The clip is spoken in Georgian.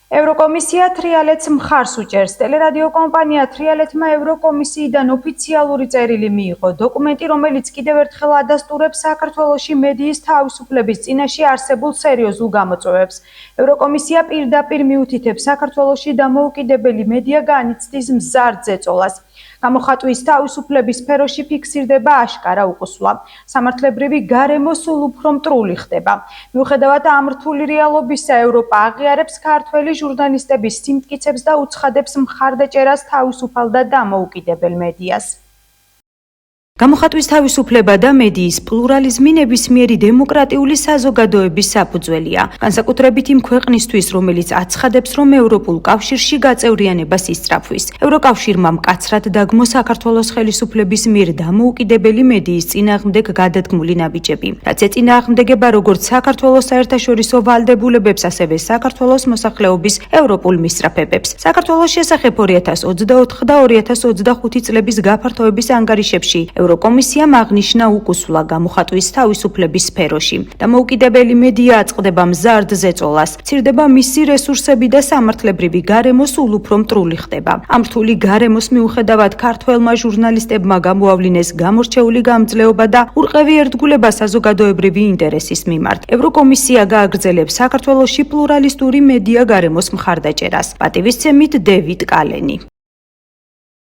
ევროკომისია თრიალეთს მხარს უჭერს. ტელერადიო კომპანია თრიალეთმა ევროკომისიიდან ოფიციალური წერილი მიიღო. დოკუმენტი, რომელიც კიდევ ერთხელ ადასტურებს საქართველოში მედიის თავისუფლების წინაშე არსებულ სერიოზულ გამოწვევებს. ევროკომისია პირდაპირ მიუთითებს საქართველოში დამოუკიდებელი მედია განიცდის მზარდ ზეწოლას. გამოხატვის თავისუფლების სფეროში ფიქსირდება აშკარა უყუსვლა. სამართლებრივი გარემო სულ უფრო მტრული ხდება. მიუხედავად ამ რთული რეალობისა, ევროპა აღიარებს ქართველი ჟურნალისტების სიმტკიცებს და უცხადებს მხარდაჭერას თავისუფალ და დამოუკიდებელ მედიას. გამოხატვის თავისუფლება და მედიის პლურალიზმი ნებისმიერი დემოკრატიული საზოგადოების საფუძველია. განსაკუთრებით იმ ქვეყნისთვის, რომელიც აცხადებს, რომ ევროპულ კავშირში გაწევრიანებას ისწრაფვის. ევროკავშირმა მკაცრად დაგმო საქართველოს ხელისუფლების მიერ დამოუკიდებელი მედიის წინააღმდეგ გადადგმული ნაბიჯები. რაც ეწინააღმდეგება როგორც საქართველოს საერთაშორისო ვალდებულებებს, ასევე საქართველოს მოსახლეობის ევროპულ მისწრაფებებს. საქართველოს შესახებ 2024 და 2025 წლების გაფართოების ანგარიშებში ევროკომისიამ აღნიშნა უკუსვლა გამოხატვის თავისუფლების სფეროში. დამოუკიდებელი მედია აწყდება მზარდ ზეწოლას, მცირდება მისი რესურსები და სამართლებრივი გარემო სულ უფრო მტრული ხდება. ამ რთული გარემოს მიუხედავად ქართველმა ჟურნალისტებმა გამოავლინეს გამორჩეული გამძლეობა და ურყევი ერთგულება საზოგადოებრივი ინტერესის მიმართ. ევროკომისია გააგრძელებს საქართველოში პლურალისტური მედია გარემოს მხარდაჭერას. პატივისცემით დევიდ კალენი.